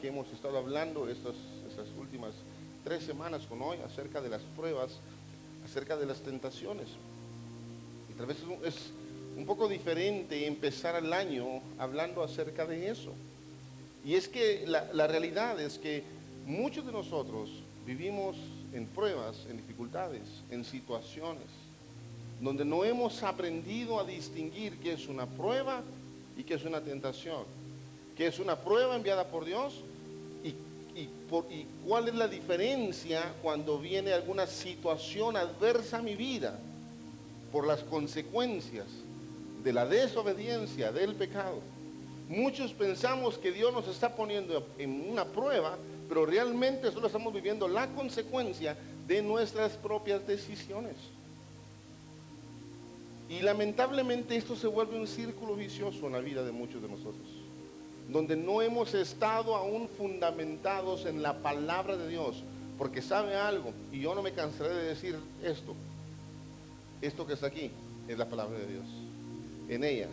Que hemos estado hablando estas últimas 3 semanas con hoy acerca de las pruebas, acerca de las tentaciones. Y tal vez es un poco diferente empezar el año hablando acerca de eso. Y es que la realidad es que muchos de nosotros vivimos en pruebas, en dificultades, en situaciones donde no hemos aprendido a distinguir qué es una prueba y qué es una tentación, qué es una prueba enviada por Dios y cuál es la diferencia cuando viene alguna situación adversa a mi vida por las consecuencias de la desobediencia, del pecado. Muchos pensamos que Dios nos está poniendo en una prueba, pero realmente solo estamos viviendo la consecuencia de nuestras propias decisiones. Y lamentablemente esto se vuelve un círculo vicioso en la vida de muchos de nosotros, donde no hemos estado aún fundamentados en la palabra de Dios, porque sabe algo, y yo no me cansaré de decir esto que está aquí es la palabra de Dios. En ella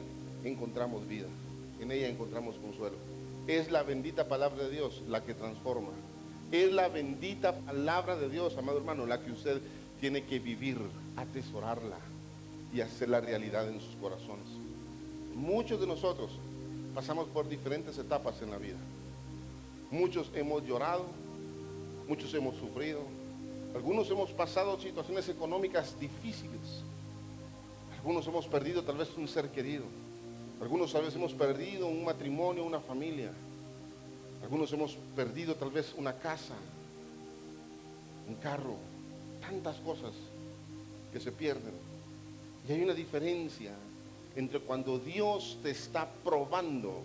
encontramos vida, en ella encontramos consuelo. Es la bendita palabra de Dios la que transforma. Es la bendita palabra de Dios, amado hermano, la que usted tiene que vivir, atesorarla y hacerla realidad en sus corazones. Muchos de nosotros pasamos por diferentes etapas en la vida. Muchos hemos llorado, muchos hemos sufrido, algunos hemos pasado situaciones económicas difíciles, algunos hemos perdido tal vez un ser querido, algunos tal vez hemos perdido un matrimonio, una familia, algunos hemos perdido tal vez una casa, un carro, tantas cosas que se pierden. Y hay una diferencia entre cuando Dios te está probando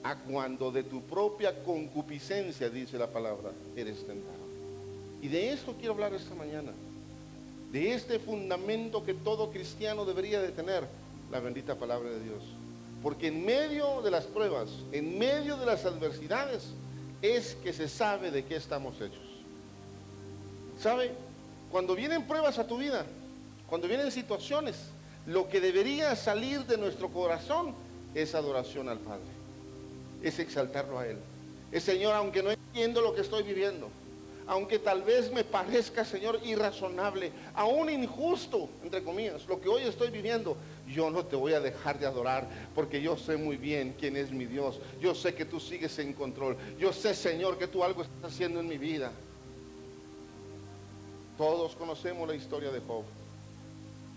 a cuando de tu propia concupiscencia, dice la palabra, eres tentado. Y de esto quiero hablar esta mañana, de este fundamento que todo cristiano debería de tener, la bendita palabra de Dios. Porque en medio de las pruebas, en medio de las adversidades, es que se sabe de qué estamos hechos. ¿Sabe? Cuando vienen pruebas a tu vida, cuando vienen situaciones, lo que debería salir de nuestro corazón es adoración al Padre, es exaltarlo a Él. Es, Señor, aunque no entiendo lo que estoy viviendo, aunque tal vez me parezca, Señor, irrazonable, aún injusto, entre comillas, lo que hoy estoy viviendo, yo no te voy a dejar de adorar, porque yo sé muy bien quién es mi Dios. Yo sé que tú sigues en control. Yo sé, Señor, que tú algo estás haciendo en mi vida. Todos conocemos la historia de Job.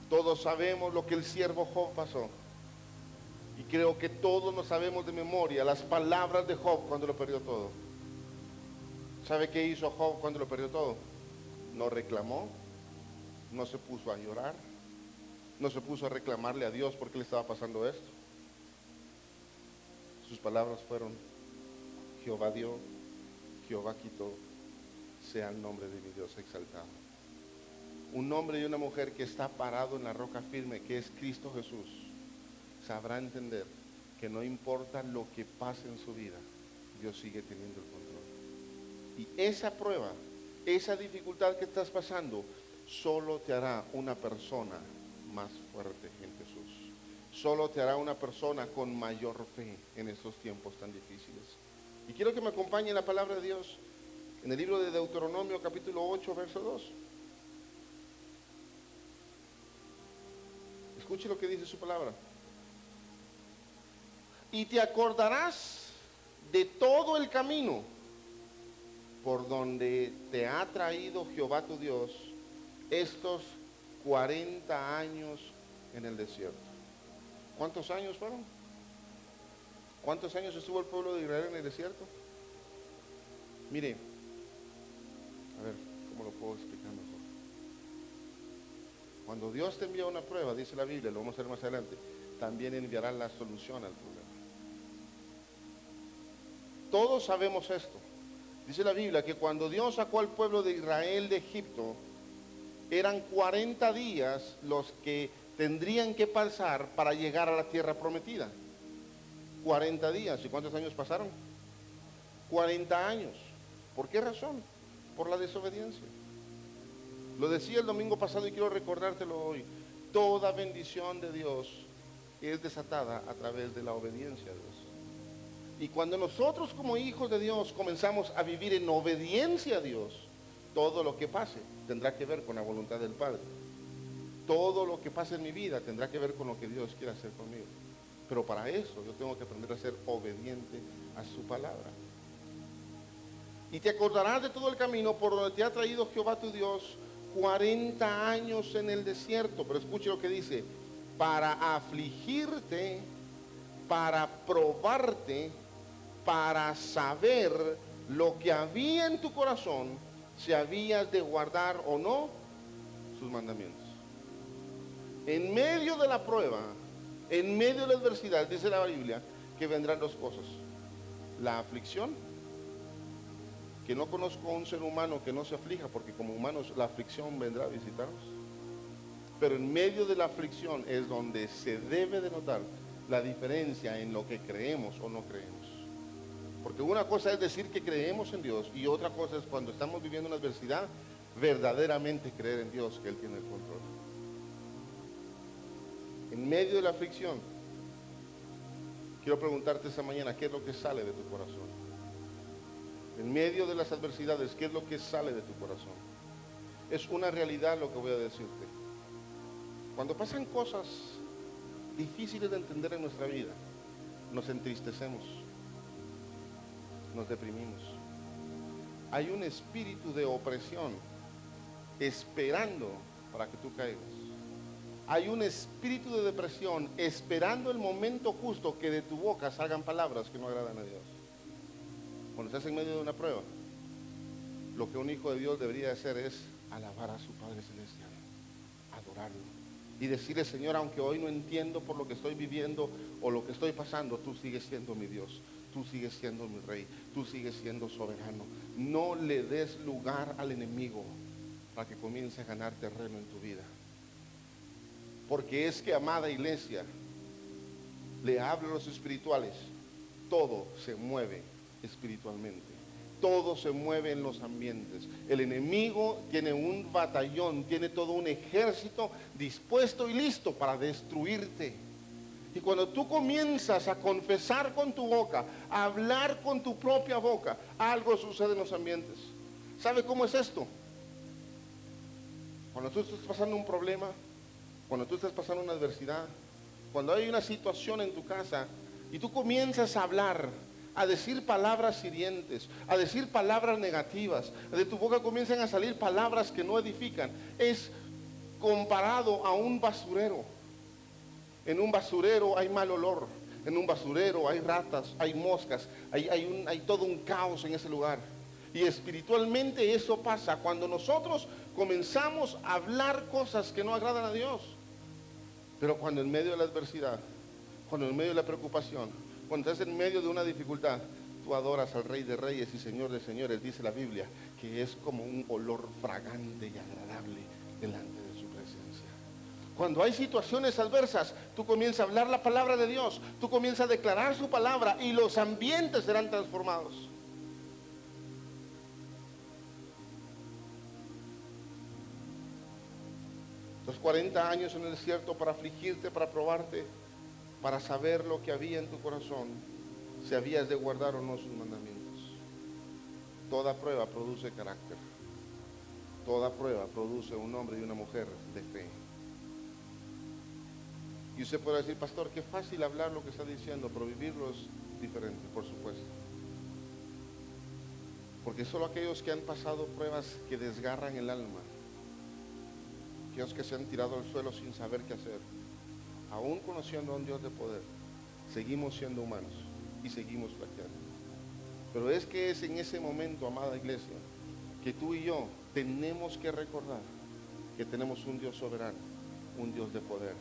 Todos sabemos lo que el siervo Job pasó. Y creo que todos nos sabemos de memoria las palabras de Job cuando lo perdió todo. ¿Sabe qué hizo Job cuando lo perdió todo? No reclamó, no se puso a llorar, no se puso a reclamarle a Dios por qué le estaba pasando esto. Sus palabras fueron: Jehová dio, Jehová quitó, sea el nombre de mi Dios exaltado. Un hombre y una mujer que está parado en la roca firme, que es Cristo Jesús, sabrá entender que no importa lo que pase en su vida, Dios sigue teniendo el control. Y esa prueba, esa dificultad que estás pasando, solo te hará una persona más fuerte en Jesús. Solo te hará una persona con mayor fe en estos tiempos tan difíciles. Y quiero que me acompañe en la palabra de Dios en el libro de Deuteronomio capítulo 8, verso 2. Escuche lo que dice su palabra. Y te acordarás de todo el camino por donde te ha traído Jehová tu Dios estos 40 años en el desierto. ¿Cuántos años fueron? ¿Cuántos años estuvo el pueblo de Israel en el desierto? Mire, a ver, ¿cómo lo puedo explicar mejor? Cuando Dios te envía una prueba, dice la Biblia, lo vamos a ver más adelante, también enviará la solución al problema. Todos sabemos esto. Dice la Biblia que cuando Dios sacó al pueblo de Israel de Egipto, eran 40 días los que tendrían que pasar para llegar a la tierra prometida. 40 días. ¿Y cuántos años pasaron? 40 años. ¿Por qué razón? Por la desobediencia. Lo decía el domingo pasado y quiero recordártelo hoy. Toda bendición de Dios es desatada a través de la obediencia a Dios. Y cuando nosotros como hijos de Dios comenzamos a vivir en obediencia a Dios, todo lo que pase tendrá que ver con la voluntad del Padre. Todo lo que pase en mi vida tendrá que ver con lo que Dios quiere hacer conmigo. Pero para eso yo tengo que aprender a ser obediente a su palabra. Y te acordarás de todo el camino por donde te ha traído Jehová tu Dios 40 años en el desierto. Pero escuche lo que dice: para afligirte, para probarte, para saber lo que había en tu corazón, si habías de guardar o no sus mandamientos. En medio de la prueba, en medio de la adversidad, dice la Biblia que vendrán dos cosas: la aflicción, que no conozco a un ser humano que no se aflija, porque como humanos la aflicción vendrá a visitarnos. Pero en medio de la aflicción es donde se debe de notar la diferencia en lo que creemos o no creemos. Porque una cosa es decir que creemos en Dios, y otra cosa es cuando estamos viviendo una adversidad, verdaderamente creer en Dios, que Él tiene el control. En medio de la aflicción, quiero preguntarte esta mañana, ¿qué es lo que sale de tu corazón? En medio de las adversidades, ¿qué es lo que sale de tu corazón? Es una realidad lo que voy a decirte. Cuando pasan cosas difíciles de entender en nuestra vida, nos entristecemos, nos deprimimos. Hay un espíritu de opresión esperando para que tú caigas. Hay un espíritu de depresión esperando el momento justo que de tu boca salgan palabras que no agradan a Dios. Cuando estás en medio de una prueba, lo que un hijo de Dios debería hacer es alabar a su Padre Celestial, adorarlo y decirle: Señor, aunque hoy no entiendo por lo que estoy viviendo o lo que estoy pasando, tú sigues siendo mi Dios, tú sigues siendo mi Rey, tú sigues siendo soberano. No le des lugar al enemigo para que comience a ganar terreno en tu vida. Porque es que, amada iglesia, le hablo a los espirituales, todo se mueve espiritualmente. Todo se mueve en los ambientes. El enemigo tiene un batallón, tiene todo un ejército dispuesto y listo para destruirte. Y cuando tú comienzas a confesar con tu boca, a hablar con tu propia boca, algo sucede en los ambientes. ¿Sabe cómo es esto? Cuando tú estás pasando un problema, cuando tú estás pasando una adversidad, cuando hay una situación en tu casa y tú comienzas a hablar, a decir palabras hirientes, a decir palabras negativas, de tu boca comienzan a salir palabras que no edifican, es comparado a un basurero. En un basurero hay mal olor, en un basurero hay ratas, hay moscas, hay todo un caos en ese lugar. Y espiritualmente eso pasa cuando nosotros comenzamos a hablar cosas que no agradan a Dios. Pero cuando en medio de la adversidad, cuando en medio de la preocupación, cuando estás en medio de una dificultad, tú adoras al Rey de Reyes y Señor de Señores, dice la Biblia, que es como un olor fragante y agradable delante de su presencia. Cuando hay situaciones adversas, tú comienzas a hablar la palabra de Dios, tú comienzas a declarar su palabra y los ambientes serán transformados. Los 40 años en el desierto para afligirte, para probarte, para saber lo que había en tu corazón, si habías de guardar o no sus mandamientos. Toda prueba produce carácter. Toda prueba produce un hombre y una mujer de fe. Y usted puede decir: pastor, qué fácil hablar lo que está diciendo, pero vivirlo es diferente, por supuesto. Porque solo aquellos que han pasado pruebas que desgarran el alma, aquellos que se han tirado al suelo sin saber qué hacer, aún conociendo a un Dios de poder, seguimos siendo humanos y seguimos flaqueando. Pero es que es en ese momento, amada iglesia, que tú y yo tenemos que recordar que tenemos un Dios soberano, un Dios de poder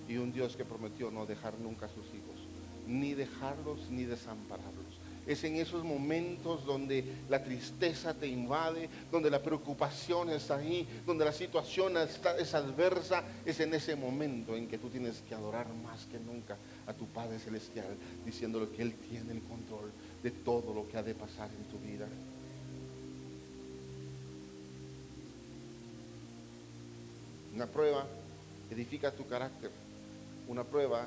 y un Dios que prometió no dejar nunca a sus hijos, ni dejarlos ni desampararlos. Es en esos momentos donde la tristeza te invade, donde la preocupación está ahí, donde la situación es adversa. Es en ese momento en que tú tienes que adorar más que nunca a tu Padre Celestial, diciéndole que Él tiene el control de todo lo que ha de pasar en tu vida. Una prueba edifica tu carácter. Una prueba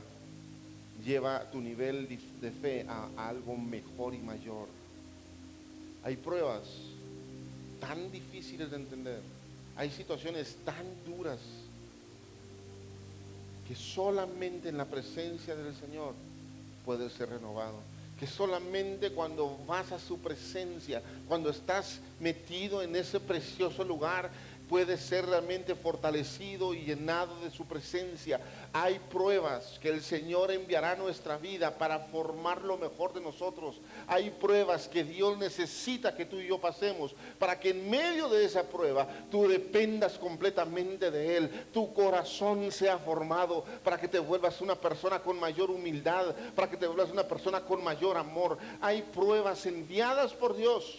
lleva tu nivel de fe a algo mejor y mayor. Hay pruebas tan difíciles de entender, hay situaciones tan duras que solamente en la presencia del Señor puede ser renovado. Que solamente cuando vas a su presencia, cuando estás metido en ese precioso lugar, puedes ser realmente fortalecido y llenado de su presencia. Hay pruebas que el Señor enviará a nuestra vida para formar lo mejor de nosotros. Hay pruebas que Dios necesita que tú y yo pasemos para que en medio de esa prueba tú dependas completamente de Él. Tu corazón sea formado para que te vuelvas una persona con mayor humildad, para que te vuelvas una persona con mayor amor. Hay pruebas enviadas por Dios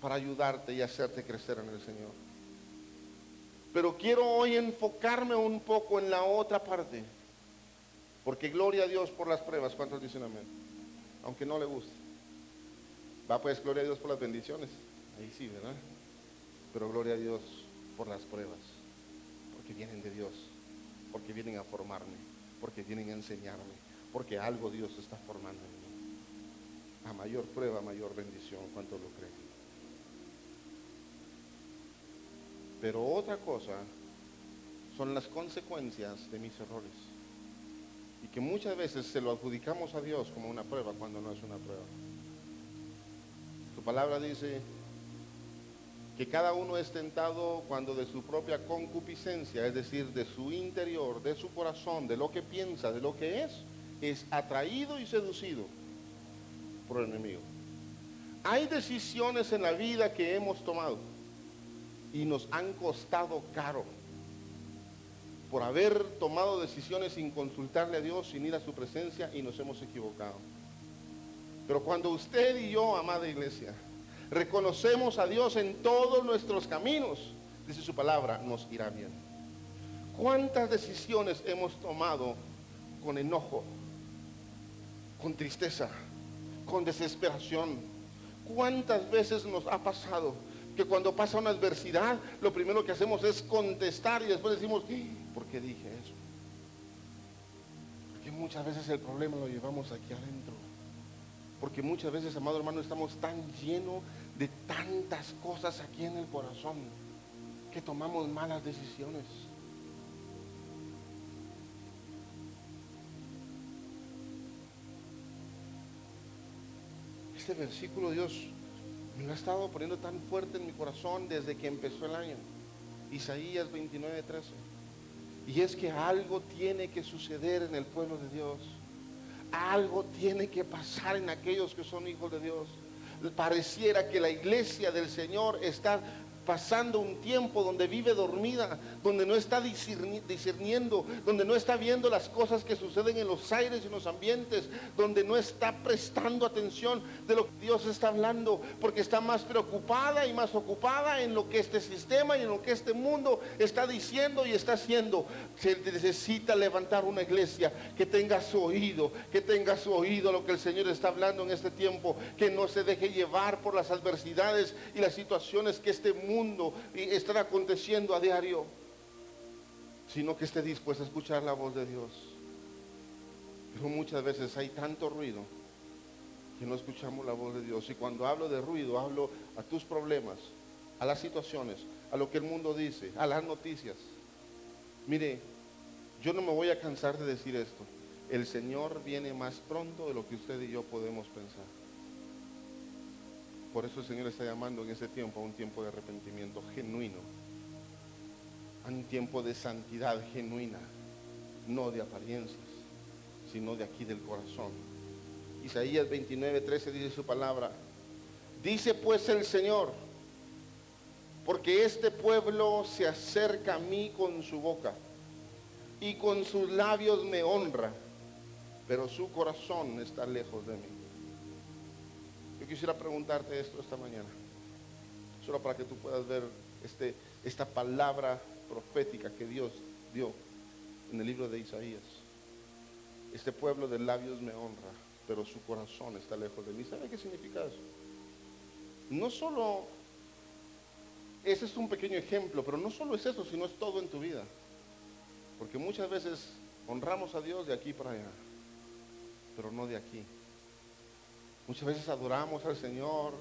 para ayudarte y hacerte crecer en el Señor. Pero quiero hoy enfocarme un poco en la otra parte, porque gloria a Dios por las pruebas. ¿Cuántos dicen amén? Aunque no le guste. Va, pues, gloria a Dios por las bendiciones. Ahí sí, ¿verdad? Pero gloria a Dios por las pruebas, porque vienen de Dios, porque vienen a formarme, porque vienen a enseñarme, porque algo Dios está formando en mí. A mayor prueba, mayor bendición. ¿Cuántos lo creen? Pero otra cosa son las consecuencias de mis errores, y que muchas veces se lo adjudicamos a Dios como una prueba cuando no es una prueba. Su palabra dice que cada uno es tentado cuando de su propia concupiscencia, es decir, de su interior, de su corazón, de lo que piensa, de lo que es atraído y seducido por el enemigo. Hay decisiones en la vida que hemos tomado y nos han costado caro por haber tomado decisiones sin consultarle a Dios, sin ir a su presencia, y nos hemos equivocado. Pero cuando usted y yo, amada iglesia, reconocemos a Dios en todos nuestros caminos, dice su palabra, nos irá bien. ¿Cuántas decisiones hemos tomado con enojo, con tristeza, con desesperación? ¿Cuántas veces nos ha pasado que cuando pasa una adversidad, lo primero que hacemos es contestar y después decimos, ¿por qué dije eso? Porque muchas veces el problema lo llevamos aquí adentro. Porque muchas veces, amado hermano, estamos tan llenos de tantas cosas aquí en el corazón que tomamos malas decisiones. Este versículo Dios me lo ha estado poniendo tan fuerte en mi corazón desde que empezó el año. Isaías 29:13. Y es que algo tiene que suceder en el pueblo de Dios. Algo tiene que pasar en aquellos que son hijos de Dios. Pareciera que la iglesia del Señor está pasando un tiempo donde vive dormida, donde no está discerniendo, donde no está viendo las cosas que suceden en los aires y en los ambientes, donde no está prestando atención de lo que Dios está hablando, porque está más preocupada y más ocupada en lo que este sistema y en lo que este mundo está diciendo y está haciendo. Se necesita levantar una iglesia que tenga su oído a lo que el Señor está hablando en este tiempo, que no se deje llevar por las adversidades y las situaciones que este mundo están aconteciendo a diario, sino que esté dispuesto a escuchar la voz de Dios. Pero muchas veces hay tanto ruido que no escuchamos la voz de Dios. Y cuando hablo de ruido, hablo a tus problemas, a las situaciones, a lo que el mundo dice, a las noticias. Mire, yo no me voy a cansar de decir esto: el Señor viene más pronto de lo que usted y yo podemos pensar. Por eso el Señor está llamando en ese tiempo a un tiempo de arrepentimiento genuino, a un tiempo de santidad genuina, no de apariencias, sino de aquí del corazón. Isaías 29:13 dice su palabra: dice pues el Señor, porque este pueblo se acerca a mí con su boca y con sus labios me honra, pero su corazón está lejos de mí. Yo quisiera preguntarte esto esta mañana, solo para que tú puedas ver esta palabra profética que Dios dio en el libro de Isaías. Este pueblo de labios me honra, pero su corazón está lejos de mí. ¿Sabe qué significa eso? No solo, ese es un pequeño ejemplo, pero no solo es eso, sino es todo en tu vida. Porque muchas veces honramos a Dios de aquí para allá, pero no de aquí. Muchas veces adoramos al Señor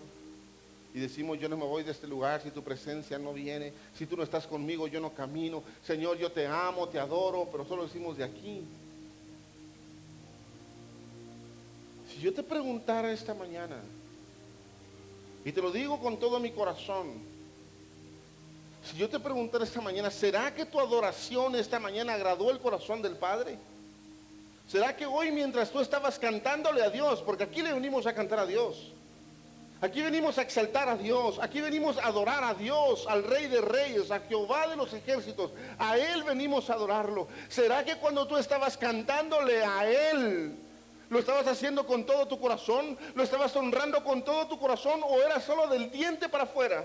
y decimos, yo no me voy de este lugar si tu presencia no viene, si tú no estás conmigo, yo no camino. Señor, yo te amo, te adoro, pero solo decimos de aquí. Si yo te preguntara esta mañana, y te lo digo con todo mi corazón, si yo te preguntara esta mañana, ¿será que tu adoración esta mañana agradó el corazón del Padre? ¿Será que hoy mientras tú estabas cantándole a Dios, porque aquí le venimos a cantar a Dios, aquí venimos a exaltar a Dios, aquí venimos a adorar a Dios, al Rey de Reyes, a Jehová de los ejércitos, a Él venimos a adorarlo? ¿Será que cuando tú estabas cantándole a Él, lo estabas haciendo con todo tu corazón? ¿Lo estabas honrando con todo tu corazón o era solo del diente para afuera?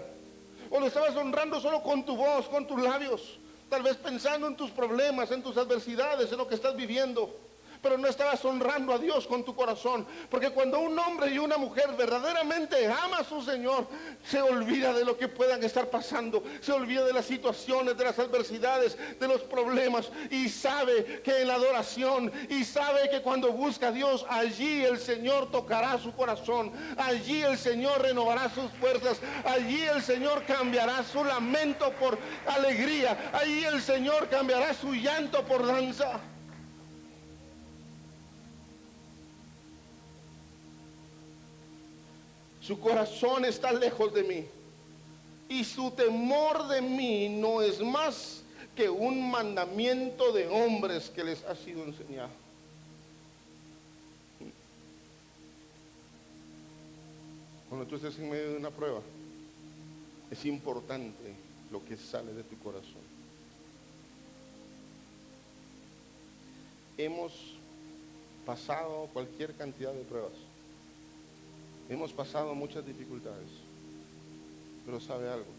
¿O lo estabas honrando solo con tu voz, con tus labios? Tal vez pensando en tus problemas, en tus adversidades, en lo que estás viviendo, pero no estabas honrando a Dios con tu corazón. Porque cuando un hombre y una mujer verdaderamente ama a su Señor, se olvida de lo que puedan estar pasando, se olvida de las situaciones, de las adversidades, de los problemas, y sabe que en la adoración, y sabe que cuando busca a Dios, allí el Señor tocará su corazón, allí el Señor renovará sus fuerzas, allí el Señor cambiará su lamento por alegría, allí el Señor cambiará su llanto por danza. Su corazón está lejos de mí y su temor de mí no es más que un mandamiento de hombres que les ha sido enseñado. Cuando tú estés en medio de una prueba, es importante lo que sale de tu corazón. Hemos pasado cualquier cantidad de pruebas. Hemos pasado muchas dificultades, pero ¿sabe algo?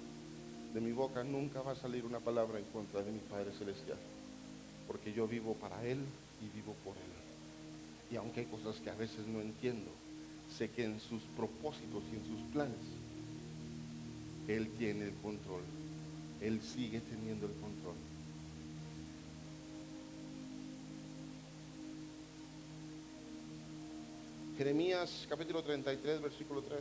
De mi boca nunca va a salir una palabra en contra de mi Padre Celestial, porque yo vivo para Él y vivo por Él. Y aunque hay cosas que a veces no entiendo, sé que en sus propósitos y en sus planes, Él tiene el control. Él sigue teniendo el control. Jeremías capítulo 33, versículo 3.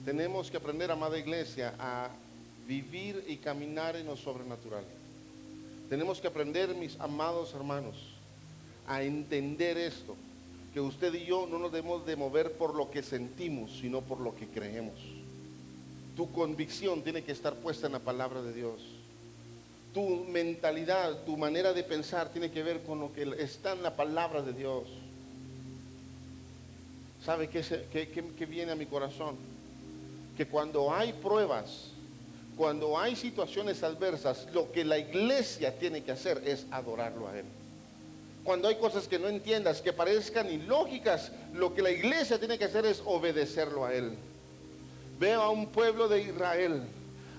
Tenemos que aprender, amada iglesia, a vivir y caminar en lo sobrenatural. Tenemos que aprender, mis amados hermanos, a entender esto, que usted y yo no nos debemos de mover por lo que sentimos, sino por lo que creemos. Tu convicción tiene que estar puesta en la palabra de Dios. Tu mentalidad, tu manera de pensar tiene que ver con lo que está en la palabra de Dios. ¿Sabe qué viene a mi corazón? Que cuando hay pruebas, cuando hay situaciones adversas, lo que la iglesia tiene que hacer es adorarlo a Él. Cuando hay cosas que no entiendas, que parezcan ilógicas, lo que la iglesia tiene que hacer es obedecerlo a Él. Veo a un pueblo de Israel,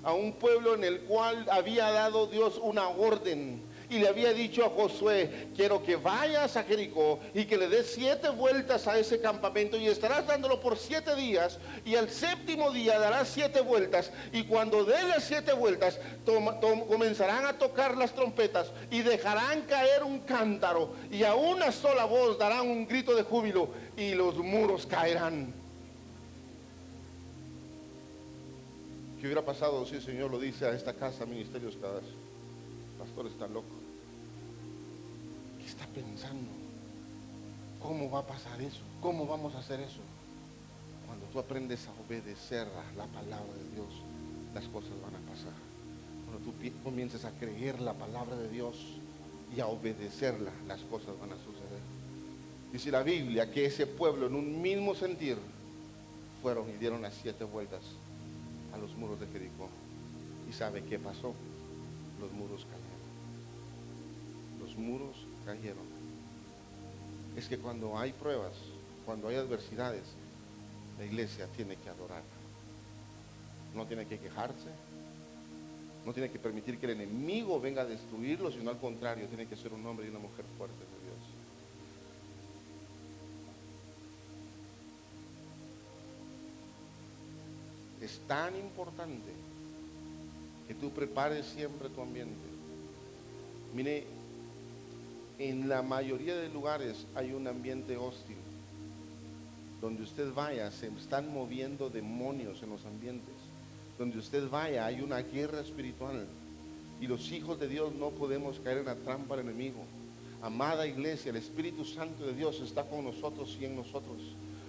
a un pueblo en el cual había dado Dios una orden y le había dicho a Josué: quiero que vayas a Jericó y que le des 7 vueltas a ese campamento, y estarás dándolo por 7 días, y al 7º día darás 7 vueltas, y cuando des las 7 vueltas comenzarán a tocar las trompetas y dejarán caer un cántaro, y a una sola voz darán un grito de júbilo y los muros caerán. ¿Qué hubiera pasado si el Señor lo dice a esta casa, Ministerios Cadas? Pastor está loco. ¿Qué está pensando? ¿Cómo va a pasar eso? ¿Cómo vamos a hacer eso? Cuando tú aprendes a obedecer a la palabra de Dios, las cosas van a pasar. Cuando tú comiences a creer la palabra de Dios y a obedecerla, las cosas van a suceder. Dice la Biblia que ese pueblo, en un mismo sentir, fueron y dieron las 7 vueltas a los muros de Jericó. ¿Y sabe qué pasó? Los muros cayeron. Los muros cayeron. Es que cuando hay pruebas, cuando hay adversidades, la iglesia tiene que adorar. No tiene que quejarse, no tiene que permitir que el enemigo venga a destruirlo, sino al contrario, tiene que ser un hombre y una mujer fuertes de Dios. Es tan importante que tú prepares siempre tu ambiente. Mire, en la mayoría de lugares hay un ambiente hostil. Donde usted vaya, se están moviendo demonios en los ambientes. Donde usted vaya, hay una guerra espiritual. Y los hijos de Dios no podemos caer en la trampa del enemigo. Amada iglesia, el Espíritu Santo de Dios está con nosotros y en nosotros.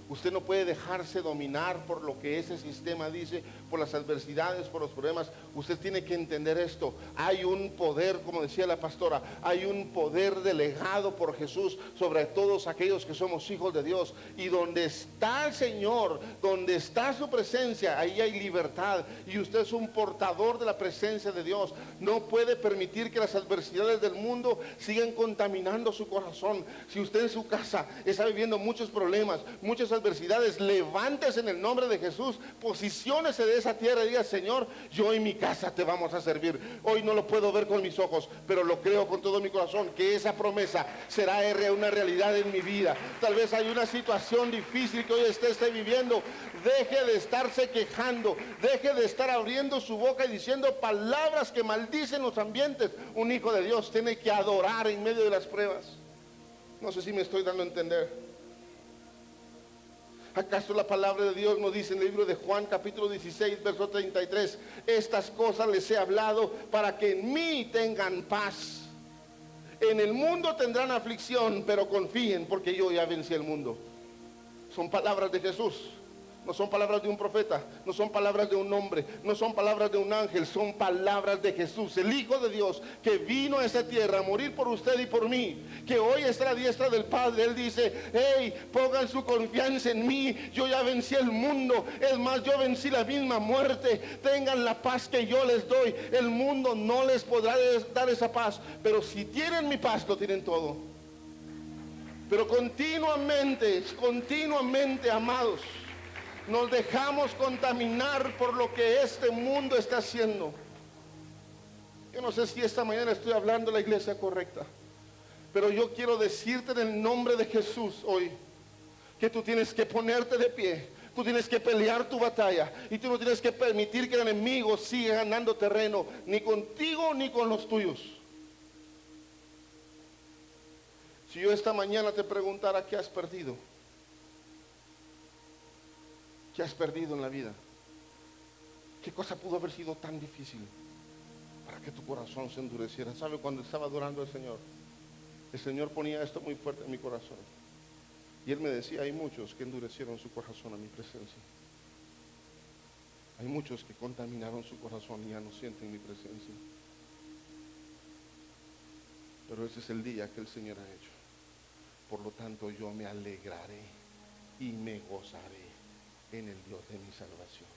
Usted no puede dejarse dominar por lo que ese sistema dice, por las adversidades, por los problemas. Usted tiene que entender esto. Hay un poder, como decía la pastora, hay un poder delegado por Jesús sobre todos aquellos que somos hijos de Dios. Y donde está el Señor, donde está su presencia, ahí hay libertad. Y usted es un portador de la presencia de Dios. No puede permitir que las adversidades del mundo sigan contaminando su corazón. Si usted en su casa está viviendo muchos problemas, muchas adversidades, levántese en el nombre de Jesús, posiciónese de esa tierra y diga: Señor, yo y mi casa te vamos a servir. Hoy no lo puedo ver con mis ojos, pero lo creo con todo mi corazón, que esa promesa será una realidad en mi vida. Tal vez hay una situación difícil que hoy esté viviendo. Deje de estarse quejando, deje de estar abriendo su boca y diciendo palabras que maldicen los ambientes. Un hijo de Dios tiene que adorar en medio de las pruebas. No sé si me estoy dando a entender. ¿Acaso la palabra de Dios nos dice en el libro de Juan capítulo 16 verso 33: estas cosas les he hablado para que en mí tengan paz? En el mundo tendrán aflicción, pero confíen, porque yo ya vencí el mundo. Son palabras de Jesús. No son palabras de un profeta, no son palabras de un hombre, no son palabras de un ángel, son palabras de Jesús, el Hijo de Dios, que vino a esta tierra a morir por usted y por mí, que hoy está a la diestra del Padre. Él dice: hey, pongan su confianza en mí, yo ya vencí el mundo, es más, yo vencí la misma muerte. Tengan la paz que yo les doy. El mundo no les podrá dar esa paz, pero si tienen mi paz, lo tienen todo. Pero continuamente, amados, nos dejamos contaminar por lo que este mundo está haciendo. Yo no sé si esta mañana estoy hablando a la iglesia correcta, pero yo quiero decirte en el nombre de Jesús hoy que tú tienes que ponerte de pie. Tú tienes que pelear tu batalla y tú no tienes que permitir que el enemigo siga ganando terreno, ni contigo ni con los tuyos. Si yo esta mañana te preguntara: ¿qué has perdido? ¿Qué has perdido en la vida? ¿Qué cosa pudo haber sido tan difícil para que tu corazón se endureciera? ¿Sabe? Cuando estaba adorando al Señor, el Señor ponía esto muy fuerte en mi corazón. Y Él me decía: hay muchos que endurecieron su corazón a mi presencia. Hay muchos que contaminaron su corazón y ya no sienten mi presencia. Pero ese es el día que el Señor ha hecho. Por lo tanto, yo me alegraré y me gozaré en el Dios de mi salvación.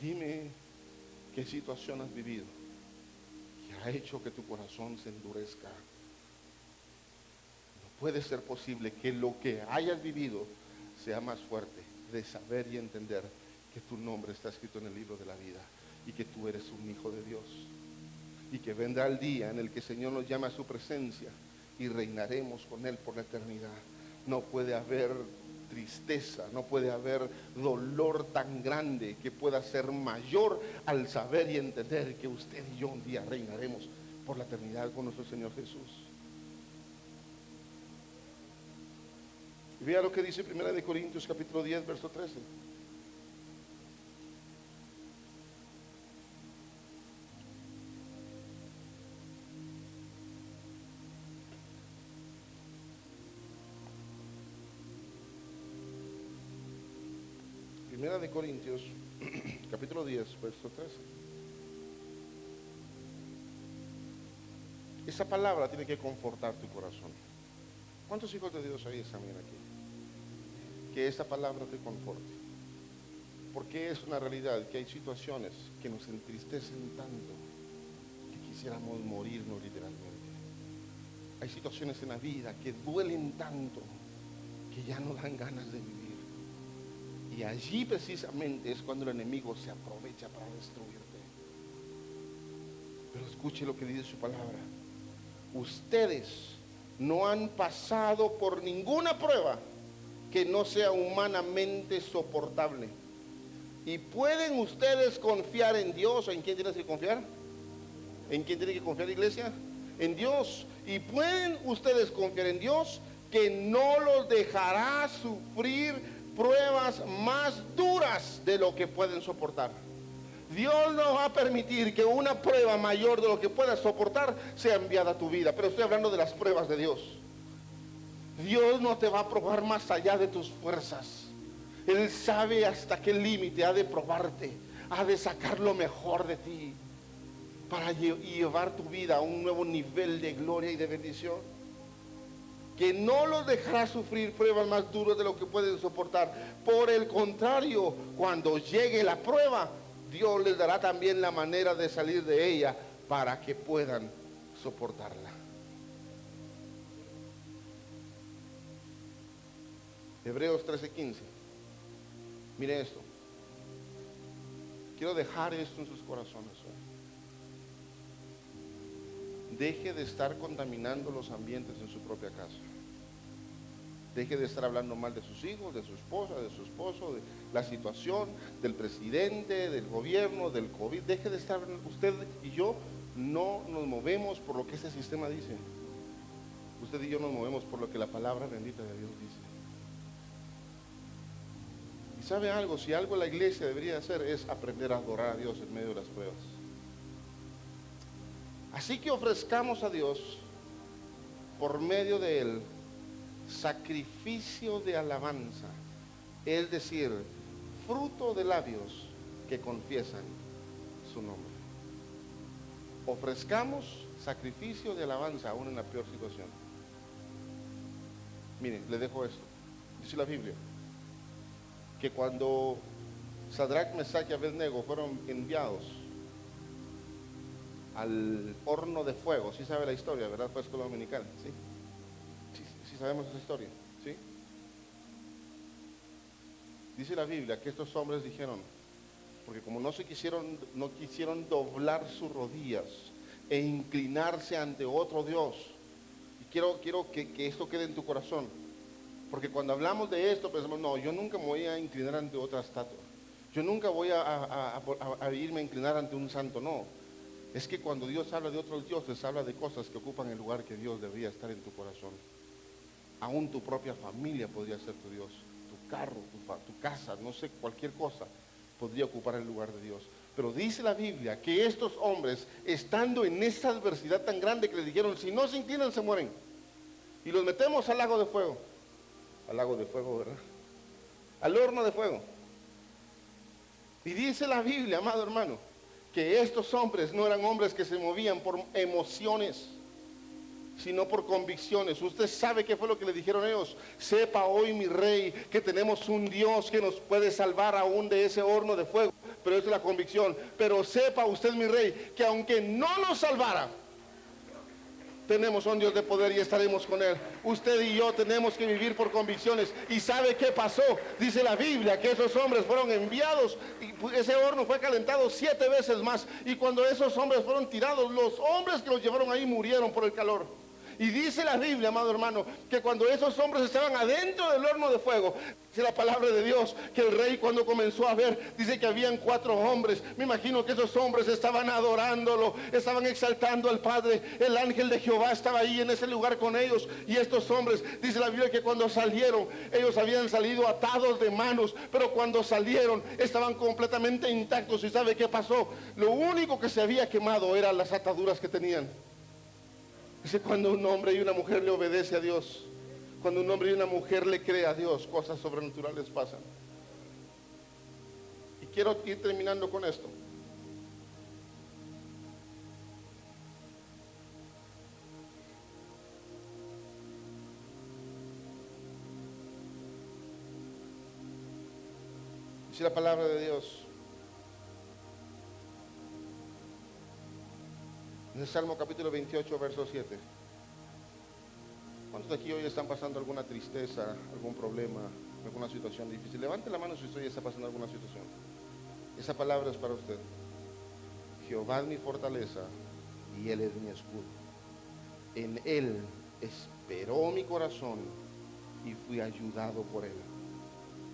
Dime qué situación has vivido que ha hecho que tu corazón se endurezca. No puede ser posible que lo que hayas vivido sea más fuerte de saber y entender que tu nombre está escrito en el libro de la vida y que tú eres un hijo de Dios, y que vendrá el día en el que el Señor nos llame a su presencia y reinaremos con Él por la eternidad. No puede haber tristeza, no puede haber dolor tan grande que pueda ser mayor al saber y entender que usted y yo un día reinaremos por la eternidad con nuestro Señor Jesús. Y vea lo que dice 1 Corintios capítulo 10 verso 13. Primera de Corintios, capítulo 10, verso 13. Esa palabra tiene que confortar tu corazón. ¿Cuántos hijos de Dios hay esta mañana aquí? Que esa palabra te conforte. Porque es una realidad que hay situaciones que nos entristecen tanto que quisiéramos morirnos literalmente. Hay situaciones en la vida que duelen tanto que ya no dan ganas de vivir. Y allí precisamente es cuando el enemigo se aprovecha para destruirte. Pero escuche lo que dice su palabra. Ustedes no han pasado por ninguna prueba que que no sea humanamente soportable. Y pueden ustedes confiar en Dios. ¿En quién tienes que confiar? ¿En quién tiene que confiar, iglesia? En Dios. Y pueden ustedes confiar en Dios, que no los dejará sufrir pruebas más duras de lo que pueden soportar. Dios no va a permitir que una prueba mayor de lo que puedas soportar sea enviada a tu vida. Pero estoy hablando de las pruebas de Dios. Dios no te va a probar más allá de tus fuerzas. Él sabe hasta qué límite ha de probarte, ha de sacar lo mejor de ti para llevar tu vida a un nuevo nivel de gloria y de bendición. Que no los dejará sufrir pruebas más duras de lo que pueden soportar. Por el contrario, cuando llegue la prueba, Dios les dará también la manera de salir de ella para que puedan soportarla. Hebreos 13:15. Mire esto. Quiero dejar esto en sus corazones hoy. Deje de estar contaminando los ambientes en su propia casa. Deje de estar hablando mal de sus hijos, de su esposa, de su esposo, de la situación, del presidente, del gobierno, del COVID. Deje de estar, usted y yo no nos movemos por lo que ese sistema dice. Usted y yo nos movemos por lo que la palabra bendita de Dios dice. Y sabe algo, si algo la iglesia debería hacer es aprender a adorar a Dios en medio de las pruebas. Así que ofrezcamos a Dios por medio de Él sacrificio de alabanza, es decir, fruto de labios que confiesan su nombre. Ofrezcamos sacrificio de alabanza aún en la peor situación. Miren, le dejo esto. Dice la Biblia que cuando Sadrach, Mesach y Abednego fueron enviados al horno de fuego, sí sabe la historia, ¿verdad? Fue escuela dominical, ¿sí? Sí sabemos esa historia, ¿sí? Dice la Biblia que estos hombres dijeron, porque como no quisieron doblar sus rodillas e inclinarse ante otro Dios. Y quiero que esto quede en tu corazón, porque cuando hablamos de esto pensamos, no, yo nunca me voy a inclinar ante otra estatua, yo nunca voy a irme a inclinar ante un santo. No, es que cuando Dios habla de otros dioses, habla de cosas que ocupan el lugar que Dios debería estar en tu corazón. Aún tu propia familia podría ser tu Dios, tu carro, tu casa, no sé, cualquier cosa podría ocupar el lugar de Dios. Pero dice la Biblia que estos hombres, estando en esa adversidad tan grande, que les dijeron, si no se inclinan se mueren, y los metemos al lago de fuego, ¿verdad? Al horno de fuego. Y dice la Biblia, amado hermano, que estos hombres no eran hombres que se movían por emociones, sino por convicciones. Usted sabe qué fue lo que le dijeron ellos. Sepa hoy, mi rey, que tenemos un Dios que nos puede salvar aún de ese horno de fuego. Pero esa es la convicción. Pero sepa usted, mi rey, que aunque no nos salvara, tenemos un Dios de poder y estaremos con Él. Usted y yo tenemos que vivir por convicciones. ¿Y sabe qué pasó? Dice la Biblia que esos hombres fueron enviados y ese horno fue calentado 7 veces más. Y cuando esos hombres fueron tirados, los hombres que los llevaron ahí murieron por el calor. Y dice la Biblia, amado hermano, que cuando esos hombres estaban adentro del horno de fuego, dice la palabra de Dios, que el rey cuando comenzó a ver, dice que habían 4 hombres. Me imagino que esos hombres estaban adorándolo, estaban exaltando al Padre. El ángel de Jehová estaba ahí en ese lugar con ellos. Y estos hombres, dice la Biblia, que cuando salieron, ellos habían salido atados de manos, pero cuando salieron estaban completamente intactos. ¿Y sabe qué pasó? Lo único que se había quemado eran las ataduras que tenían. Dice, cuando un hombre y una mujer le obedece a Dios, cuando un hombre y una mujer le cree a Dios, cosas sobrenaturales pasan. Y quiero ir terminando con esto. Dice la palabra de Dios en el Salmo capítulo 28, verso 7. ¿Cuántos de aquí hoy están pasando alguna tristeza, algún problema, alguna situación difícil? Levante la mano si usted ya está pasando alguna situación. Esa palabra es para usted. Jehová es mi fortaleza y Él es mi escudo. En Él esperó mi corazón y fui ayudado por él.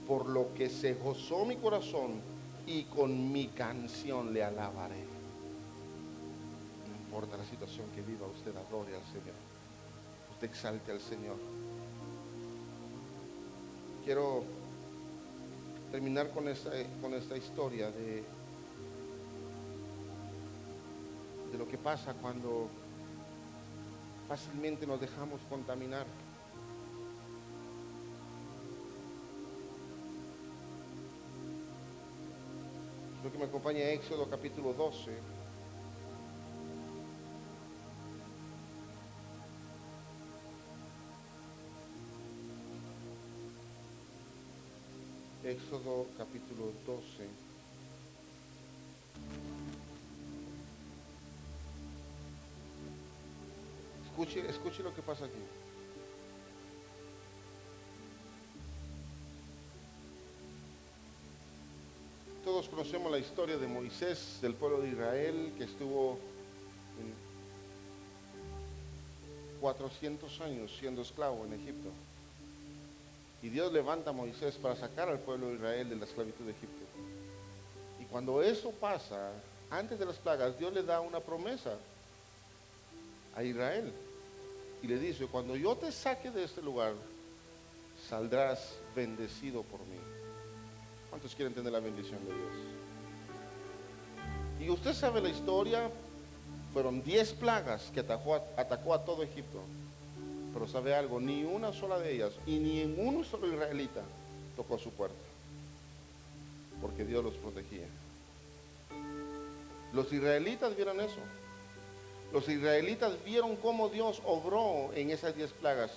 Por lo que se gozó mi corazón y con mi canción le alabaré. No importa la situación que viva, usted adore al Señor. Usted exalte al Señor. Quiero terminar con esta historia de lo que pasa cuando fácilmente nos dejamos contaminar. Quiero que me acompañe a Éxodo capítulo 12. Éxodo capítulo 12. Escuche lo que pasa aquí. Todos conocemos la historia de Moisés, del pueblo de Israel, que estuvo 400 años siendo esclavo en Egipto. Y Dios levanta a Moisés para sacar al pueblo de Israel de la esclavitud de Egipto. Y cuando eso pasa, antes de las plagas, Dios le da una promesa a Israel. Y le dice, cuando yo te saque de este lugar, saldrás bendecido por mí. ¿Cuántos quieren tener la bendición de Dios? Y usted sabe la historia, fueron 10 plagas que atacó a todo Egipto. Pero sabe algo, ni una sola de ellas, y ni en un solo israelita tocó su puerta. Porque Dios los protegía. Los israelitas vieron eso. Los israelitas vieron cómo Dios obró en esas 10 plagas.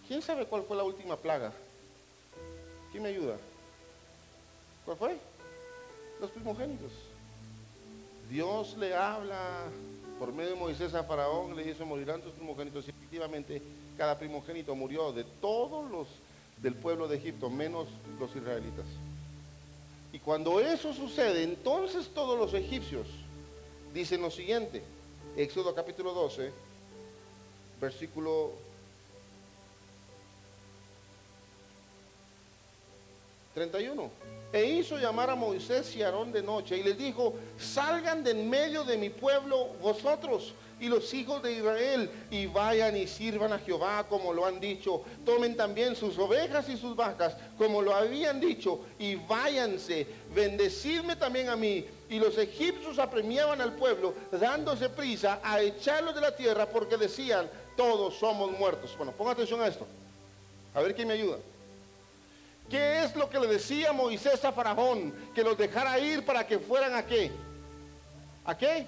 ¿Quién sabe cuál fue la última plaga? ¿Quién me ayuda? ¿Cuál fue? Los primogénitos. Dios le habla por medio de Moisés a Faraón, le dice, morirán tus primogénitos. Y efectivamente, cada primogénito murió de todos los del pueblo de Egipto, menos los israelitas. Y cuando eso sucede, entonces todos los egipcios dicen lo siguiente. Éxodo capítulo 12, versículo 31. E hizo llamar a Moisés y a Aarón de noche y les dijo, salgan de en medio de mi pueblo vosotros y los hijos de Israel y vayan y sirvan a Jehová como lo han dicho. Tomen también sus ovejas y sus vacas como lo habían dicho y váyanse. Bendecidme también a mí. Y los egipcios apremiaban al pueblo dándose prisa a echarlos de la tierra porque decían, todos somos muertos. Bueno, ponga atención a esto. A ver quién me ayuda. ¿Qué es lo que le decía Moisés a Faraón? Que los dejara ir para que fueran ¿a qué? ¿A qué?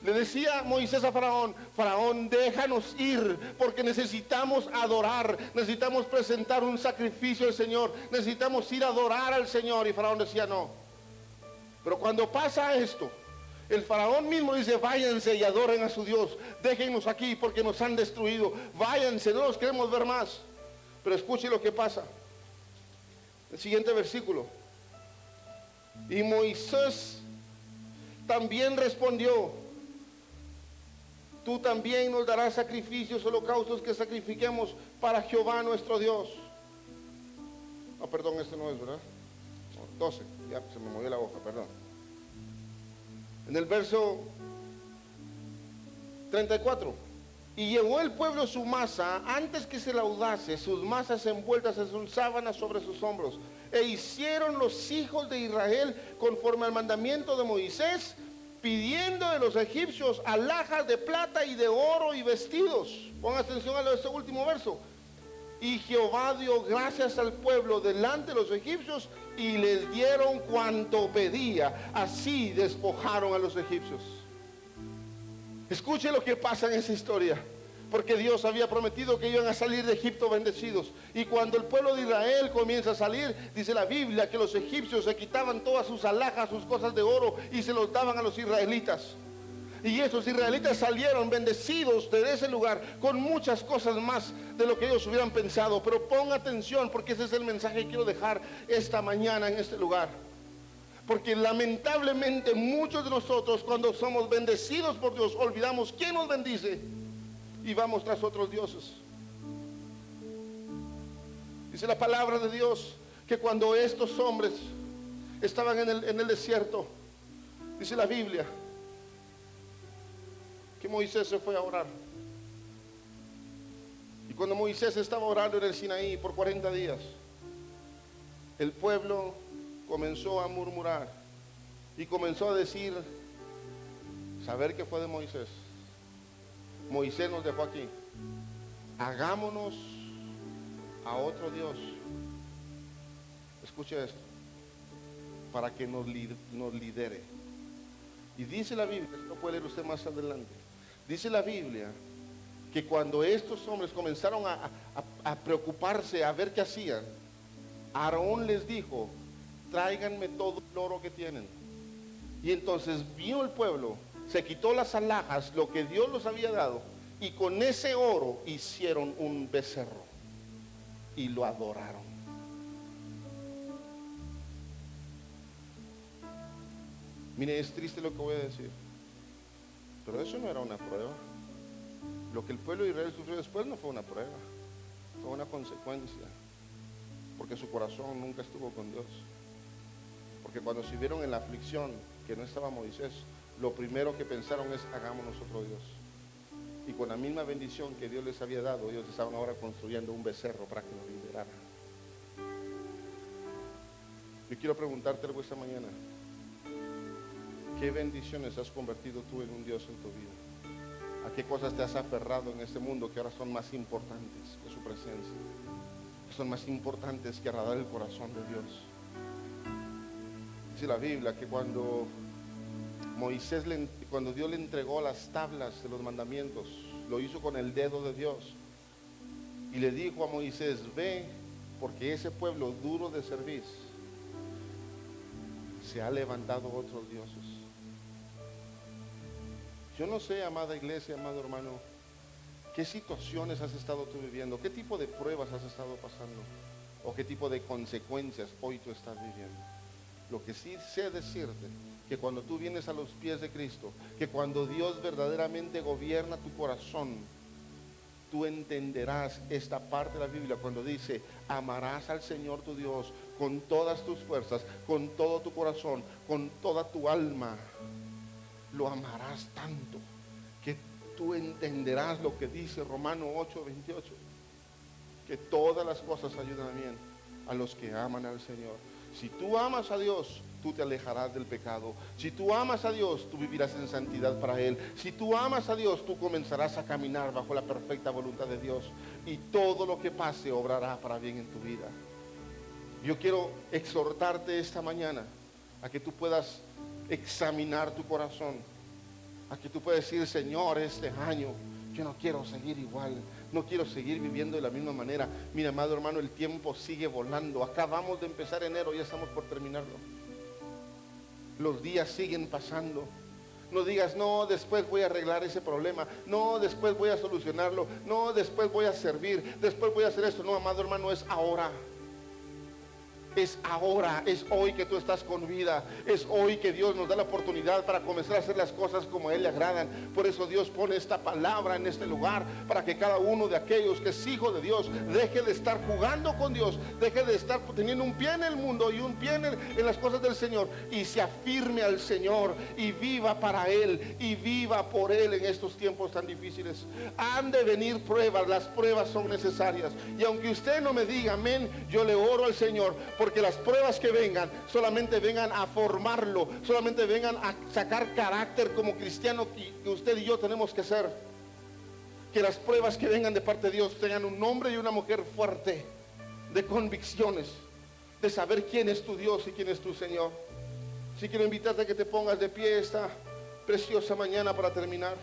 Le decía Moisés a Faraón, Faraón, déjanos ir porque necesitamos adorar, necesitamos presentar un sacrificio al Señor, necesitamos ir a adorar al Señor. Y Faraón decía no. Pero cuando pasa esto, el Faraón mismo dice, váyanse y adoren a su Dios, déjennos aquí porque nos han destruido, váyanse, no los queremos ver más. Pero escuche lo que pasa. El siguiente versículo. Y Moisés también respondió, tú también nos darás sacrificios, holocaustos que sacrifiquemos para Jehová nuestro Dios. No, perdón, este no es, ¿verdad? No, 12, ya se me movió la hoja, perdón. En el verso 34. Y llevó el pueblo su masa, antes que se laudase, sus masas envueltas en sus sábanas sobre sus hombros. E hicieron los hijos de Israel conforme al mandamiento de Moisés, pidiendo de los egipcios alhajas de plata y de oro y vestidos. Pongan atención a este último verso. Y Jehová dio gracias al pueblo delante de los egipcios y les dieron cuanto pedía. Así despojaron a los egipcios. Escuche lo que pasa en esa historia. Porque Dios había prometido que iban a salir de Egipto bendecidos. Y cuando el pueblo de Israel comienza a salir, dice la Biblia que los egipcios se quitaban todas sus alhajas, sus cosas de oro y se los daban a los israelitas. Y esos israelitas salieron bendecidos de ese lugar con muchas cosas más de lo que ellos hubieran pensado. Pero ponga atención porque ese es el mensaje que quiero dejar esta mañana en este lugar. Porque lamentablemente muchos de nosotros cuando somos bendecidos por Dios olvidamos quién nos bendice y vamos tras otros dioses. Dice la palabra de Dios que cuando estos hombres estaban en el desierto, dice la Biblia, que Moisés se fue a orar. Y cuando Moisés estaba orando en el Sinaí por 40 días, el pueblo comenzó a murmurar y comenzó a decir, saber que fue de Moisés. Moisés nos dejó aquí. Hagámonos a otro Dios. Escuche esto, para que nos lidere. Y dice la Biblia, lo puede leer usted más adelante, dice la Biblia que cuando estos hombres comenzaron a preocuparse, a ver qué hacían, Aarón les dijo, tráiganme todo el oro que tienen. Y entonces vino el pueblo, se quitó las alhajas, lo que Dios los había dado, y con ese oro hicieron un becerro y lo adoraron. Mire, es triste lo que voy a decir, pero eso no era una prueba. Lo que el pueblo de Israel sufrió después no fue una prueba, fue una consecuencia, porque su corazón nunca estuvo con Dios. Porque cuando se vieron en la aflicción que no estaba Moisés, lo primero que pensaron es, hagámonos otro Dios. Y con la misma bendición que Dios les había dado, ellos estaban ahora construyendo un becerro para que nos liberara. Yo quiero preguntarte algo esta mañana. ¿Qué bendiciones has convertido tú en un Dios en tu vida? ¿A qué cosas te has aferrado en este mundo que ahora son más importantes que su presencia? Que son más importantes que agradar el corazón de Dios. Dice la Biblia que cuando Dios le entregó las tablas de los mandamientos, lo hizo con el dedo de Dios. Y le dijo a Moisés, ve, porque ese pueblo duro de servir se ha levantado otros dioses. Yo no sé, amada iglesia, amado hermano, qué situaciones has estado tú viviendo, qué tipo de pruebas has estado pasando, o qué tipo de consecuencias hoy tú estás viviendo. Lo que sí sé decirte, que cuando tú vienes a los pies de Cristo, que cuando Dios verdaderamente gobierna tu corazón, tú entenderás esta parte de la Biblia cuando dice, amarás al Señor tu Dios con todas tus fuerzas, con todo tu corazón, con toda tu alma. Lo amarás tanto que tú entenderás lo que dice Romanos 8:28, que todas las cosas ayudan bien a los que aman al Señor. Si tú amas a Dios, tú te alejarás del pecado. Si tú amas a Dios, tú vivirás en santidad para Él. Si tú amas a Dios, tú comenzarás a caminar bajo la perfecta voluntad de Dios. Y todo lo que pase obrará para bien en tu vida. Yo quiero exhortarte esta mañana a que tú puedas examinar tu corazón. A que tú puedas decir, Señor, este año yo no quiero seguir igual. No quiero seguir viviendo de la misma manera. Mira, amado hermano, el tiempo sigue volando. Acabamos de empezar enero, ya estamos por terminarlo. Los días siguen pasando. No digas, no, después voy a arreglar ese problema. No, después voy a solucionarlo. No, después voy a servir. Después voy a hacer esto. No, amado hermano, es ahora. Es ahora, es hoy que tú estás con vida. Es hoy que Dios nos da la oportunidad para comenzar a hacer las cosas como a Él le agradan. Por eso Dios pone esta palabra en este lugar, para que cada uno de aquellos que es hijo de Dios deje de estar jugando con Dios, deje de estar teniendo un pie en el mundo y un pie en las cosas del Señor, y se afirme al Señor y viva para Él y viva por Él en estos tiempos tan difíciles. Han de venir pruebas, las pruebas son necesarias, y aunque usted no me diga amén, yo le oro al Señor, porque las pruebas que vengan solamente vengan a formarlo, solamente vengan a sacar carácter como cristiano que usted y yo tenemos que ser. Que las pruebas que vengan de parte de Dios tengan un hombre y una mujer fuerte, de convicciones, de saber quién es tu Dios y quién es tu Señor. Si quiero invitarte a que te pongas de pie esta preciosa mañana para terminar.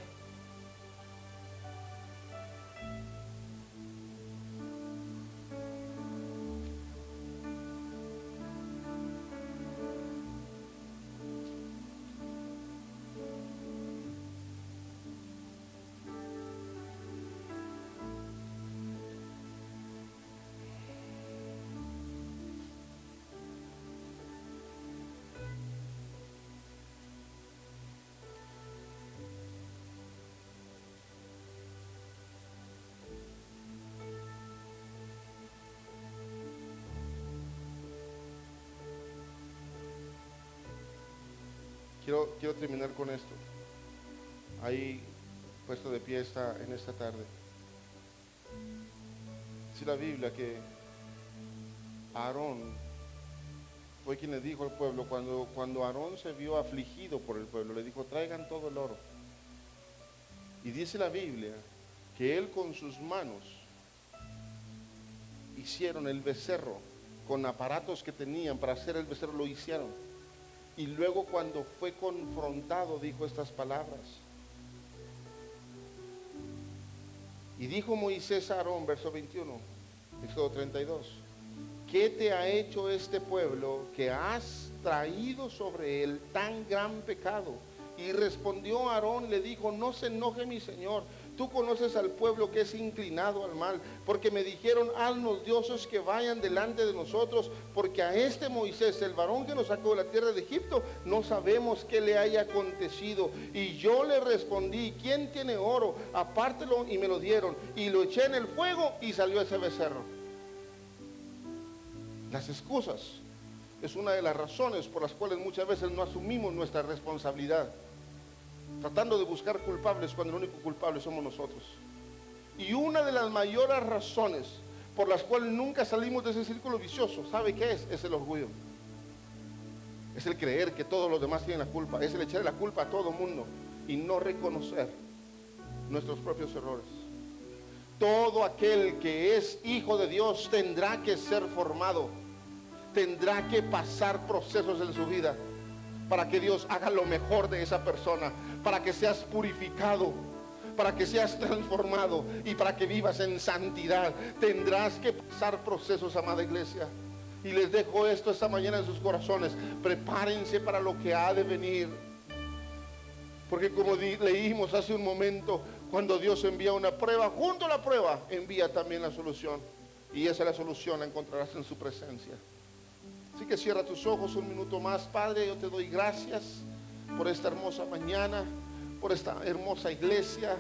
Quiero terminar con esto. Ahí puesto de pie en esta tarde. Dice la Biblia que Aarón fue quien le dijo al pueblo, cuando Aarón se vio afligido por el pueblo, le dijo: traigan todo el oro. Y dice la Biblia que él con sus manos hicieron el becerro, con aparatos que tenían para hacer el becerro, lo hicieron. Y luego, cuando fue confrontado, dijo estas palabras. Y dijo Moisés a Aarón, verso 21, Éxodo 32: ¿qué te ha hecho este pueblo que has traído sobre él tan gran pecado? Y respondió Aarón, le dijo: no se enoje mi señor, tú conoces al pueblo que es inclinado al mal, porque me dijeron: haznos dioses que vayan delante de nosotros, porque a este Moisés, el varón que nos sacó de la tierra de Egipto, no sabemos qué le haya acontecido. Y yo le respondí: ¿quién tiene oro? Apártelo. Y me lo dieron, y lo eché en el fuego, y salió ese becerro. Las excusas es una de las razones por las cuales muchas veces no asumimos nuestra responsabilidad, tratando de buscar culpables cuando el único culpable somos nosotros. Y una de las mayores razones por las cuales nunca salimos de ese círculo vicioso, ¿sabe qué es? Es el orgullo. Es el creer que todos los demás tienen la culpa, es el echarle la culpa a todo el mundo y no reconocer nuestros propios errores. Todo aquel que es hijo de Dios tendrá que ser formado, tendrá que pasar procesos en su vida para que Dios haga lo mejor de esa persona, para que seas purificado, para que seas transformado y para que vivas en santidad. Tendrás que pasar procesos, amada iglesia. Y les dejo esto esta mañana en sus corazones: prepárense para lo que ha de venir, porque como leímos hace un momento, cuando Dios envía una prueba, junto a la prueba envía también la solución, y esa es la solución, la encontrarás en su presencia. Así que cierra tus ojos un minuto más. Padre, yo te doy gracias por esta hermosa mañana, por esta hermosa iglesia,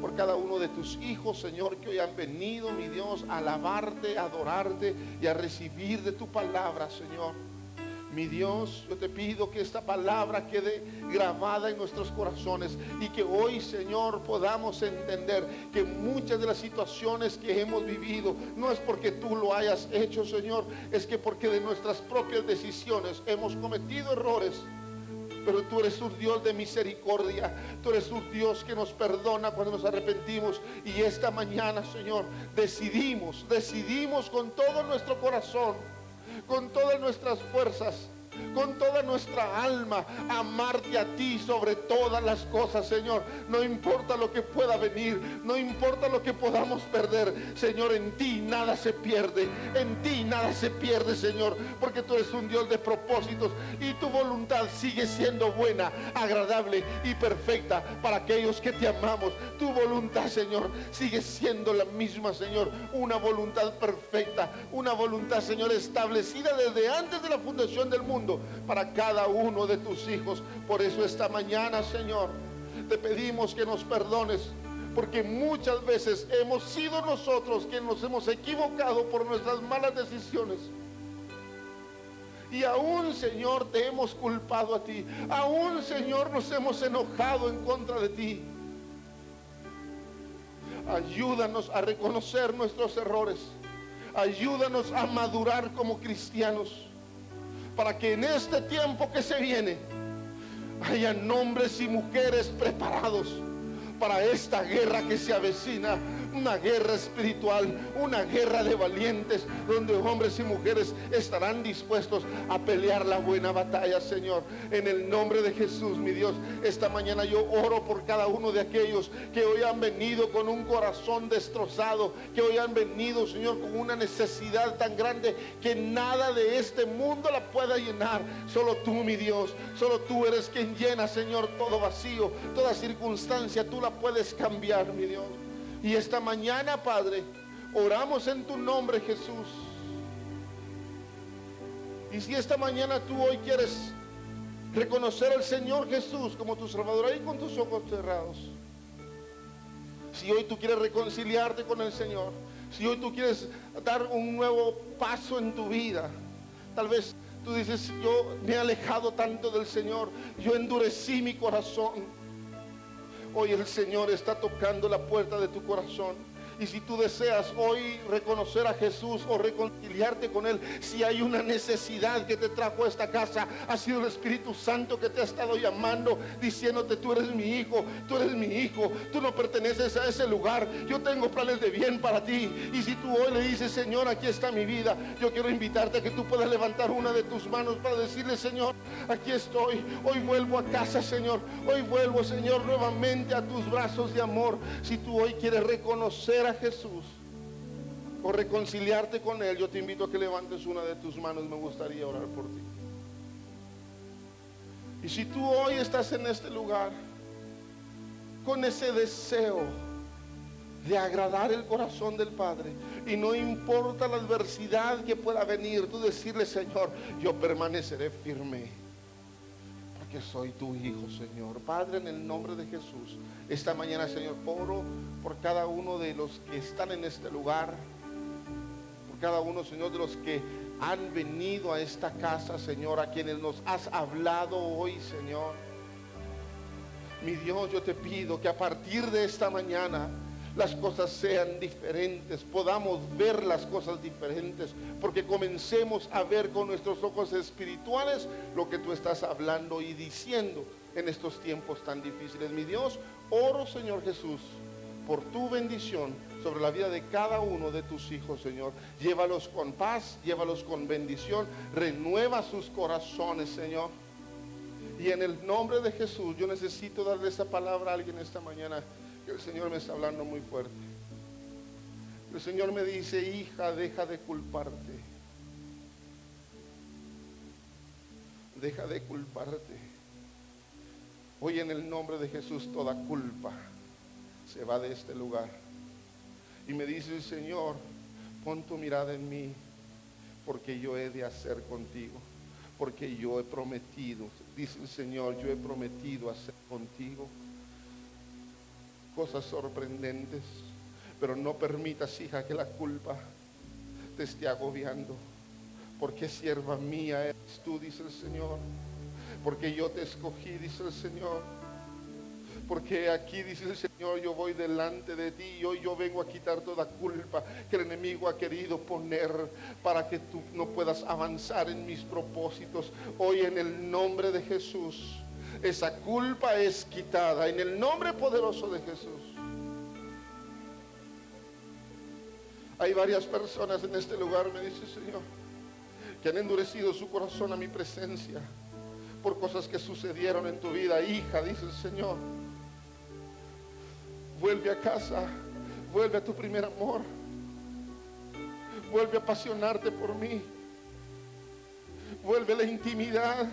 por cada uno de tus hijos, Señor, que hoy han venido, mi Dios, a alabarte, a adorarte y a recibir de tu palabra, Señor. Mi Dios, yo te pido que esta palabra quede grabada en nuestros corazones y que hoy, Señor, podamos entender que muchas de las situaciones que hemos vivido no es porque tú lo hayas hecho, Señor, es que porque de nuestras propias decisiones hemos cometido errores. Pero tú eres un Dios de misericordia, tú eres un Dios que nos perdona cuando nos arrepentimos. Y esta mañana, Señor, decidimos con todo nuestro corazón, con todas nuestras fuerzas, con toda nuestra alma, amarte a ti sobre todas las cosas, Señor. No importa lo que pueda venir, no importa lo que podamos perder, Señor, en ti nada se pierde, en ti nada se pierde, Señor, porque tú eres un Dios de propósitos y tu voluntad sigue siendo buena, agradable y perfecta para aquellos que te amamos. Tu voluntad, Señor, sigue siendo la misma, Señor, una voluntad perfecta, una voluntad, Señor, establecida desde antes de la fundación del mundo para cada uno de tus hijos. Por eso esta mañana, Señor, te pedimos que nos perdones, porque muchas veces hemos sido nosotros quienes nos hemos equivocado por nuestras malas decisiones. Y aún, Señor, te hemos culpado a ti. Aún, Señor, nos hemos enojado en contra de ti. Ayúdanos a reconocer nuestros errores. Ayúdanos a madurar como cristianos, para que en este tiempo que se viene haya hombres y mujeres preparados para esta guerra que se avecina, una guerra espiritual, una guerra de valientes, donde hombres y mujeres estarán dispuestos a pelear la buena batalla, Señor. En el nombre de Jesús, mi Dios, esta mañana yo oro por cada uno de aquellos que hoy han venido con un corazón destrozado, que hoy han venido, Señor, con una necesidad tan grande que nada de este mundo la pueda llenar. Solo tú, mi Dios, solo tú eres quien llena, Señor, todo vacío, toda circunstancia, tú la puedes cambiar, mi Dios. Y esta mañana, Padre, oramos en tu nombre, Jesús. Y si esta mañana tú hoy quieres reconocer al Señor Jesús como tu Salvador, ahí con tus ojos cerrados. Si hoy tú quieres reconciliarte con el Señor, si hoy tú quieres dar un nuevo paso en tu vida, tal vez Tú dices, yo me he alejado tanto del Señor, yo endurecí mi corazón. Hoy el Señor está tocando la puerta de tu corazón. Y si tú deseas hoy reconocer a Jesús o reconciliarte con Él, si hay una necesidad que te trajo a esta casa, ha sido el Espíritu Santo que te ha estado llamando, diciéndote, tú eres mi hijo, tú eres mi hijo, tú no perteneces a ese lugar, yo tengo planes de bien para ti. Y si tú hoy le dices, Señor, aquí está mi vida, yo quiero invitarte a que tú puedas levantar una de tus manos para decirle, Señor, aquí estoy, hoy vuelvo a casa, Señor, hoy vuelvo, Señor, nuevamente a tus brazos de amor. Si tú hoy quieres reconocer a Jesús o reconciliarte con Él, yo te invito a que levantes una de tus manos. Me gustaría orar por ti. Y si tú hoy estás en este lugar con ese deseo de agradar el corazón del Padre, y no importa la adversidad que pueda venir, tú decirle, Señor, yo permaneceré firme, que soy tu hijo, Señor. Padre, en el nombre de Jesús, esta mañana, Señor, oro por cada uno de los que están en este lugar, por cada uno, Señor, de los que han venido a esta casa, Señor, a quienes nos has hablado hoy, Señor. Mi Dios, yo te pido que a partir de esta mañana las cosas sean diferentes, podamos ver las cosas diferentes, porque comencemos a ver con nuestros ojos espirituales lo que tú estás hablando y diciendo en estos tiempos tan difíciles. Mi Dios, oro, Señor Jesús, por tu bendición sobre la vida de cada uno de tus hijos, Señor. Llévalos con paz, llévalos con bendición, renueva sus corazones, Señor. Y en el nombre de Jesús, yo necesito darle esa palabra a alguien esta mañana. El Señor me está hablando muy fuerte. El Señor me dice, hija, deja de culparte. Deja de culparte. Hoy en el nombre de Jesús toda culpa se va de este lugar. Y me dice el Señor, pon tu mirada en mí, porque yo he de hacer contigo. Porque yo he prometido, dice el Señor, yo he prometido hacer contigo cosas sorprendentes, pero no permitas, hija, que la culpa te esté agobiando, porque sierva mía eres tú, dice el Señor, porque yo te escogí, dice el Señor, porque aquí, dice el Señor, yo voy delante de ti y hoy yo vengo a quitar toda culpa que el enemigo ha querido poner para que tú no puedas avanzar en mis propósitos. Hoy en el nombre de Jesús, esa culpa es quitada en el nombre poderoso de Jesús. Hay varias personas en este lugar, me dice el Señor, que han endurecido su corazón a mi presencia por cosas que sucedieron en tu vida. Hija, dice el Señor, vuelve a casa, vuelve a tu primer amor, vuelve a apasionarte por mí, vuelve a la intimidad.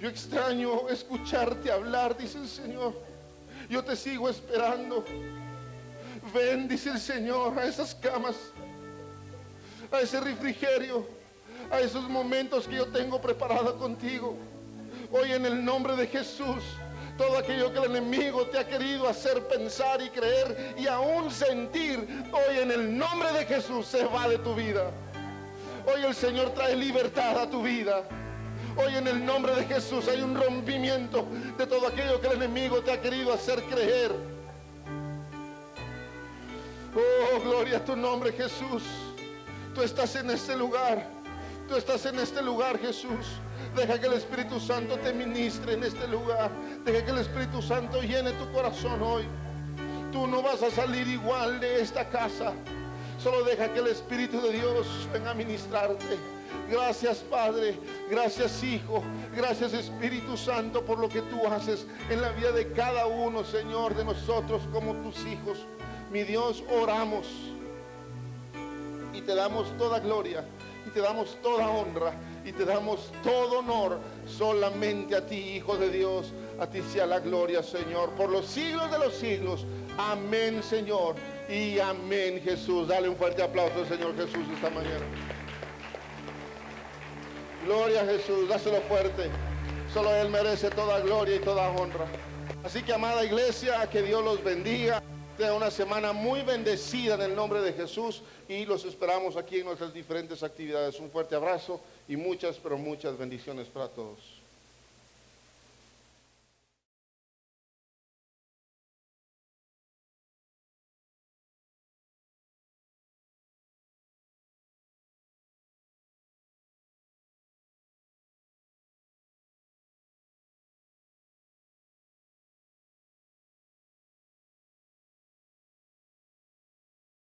Yo extraño escucharte hablar, dice el Señor. Yo te sigo esperando. Ven, dice el Señor, a esas camas, a ese refrigerio, a esos momentos que yo tengo preparado contigo. Hoy en el nombre de Jesús, todo aquello que el enemigo te ha querido hacer pensar y creer y aún sentir, hoy en el nombre de Jesús se va de tu vida. Hoy el Señor trae libertad a tu vida. Hoy en el nombre de Jesús hay un rompimiento de todo aquello que el enemigo te ha querido hacer creer. Oh, gloria a tu nombre, Jesús. Tú estás en este lugar. Tú estás en este lugar, Jesús. Deja que el Espíritu Santo te ministre en este lugar. Deja que el Espíritu Santo llene tu corazón hoy. Tú no vas a salir igual de esta casa. Solo deja que el Espíritu de Dios venga a ministrarte. Gracias, Padre, gracias, Hijo, gracias, Espíritu Santo, por lo que tú haces en la vida de cada uno, Señor, de nosotros como tus hijos. Mi Dios, oramos y te damos toda gloria y te damos toda honra y te damos todo honor solamente a ti, Hijo de Dios. A ti sea la gloria, Señor, por los siglos de los siglos. Amén, Señor, y amén, Jesús. Dale un fuerte aplauso al Señor Jesús esta mañana. Gloria a Jesús, dáselo fuerte. Solo Él merece toda gloria y toda honra. Así que, amada iglesia, que Dios los bendiga. Tengan una semana muy bendecida en el nombre de Jesús y los esperamos aquí en nuestras diferentes actividades. Un fuerte abrazo y muchas, pero muchas bendiciones para todos.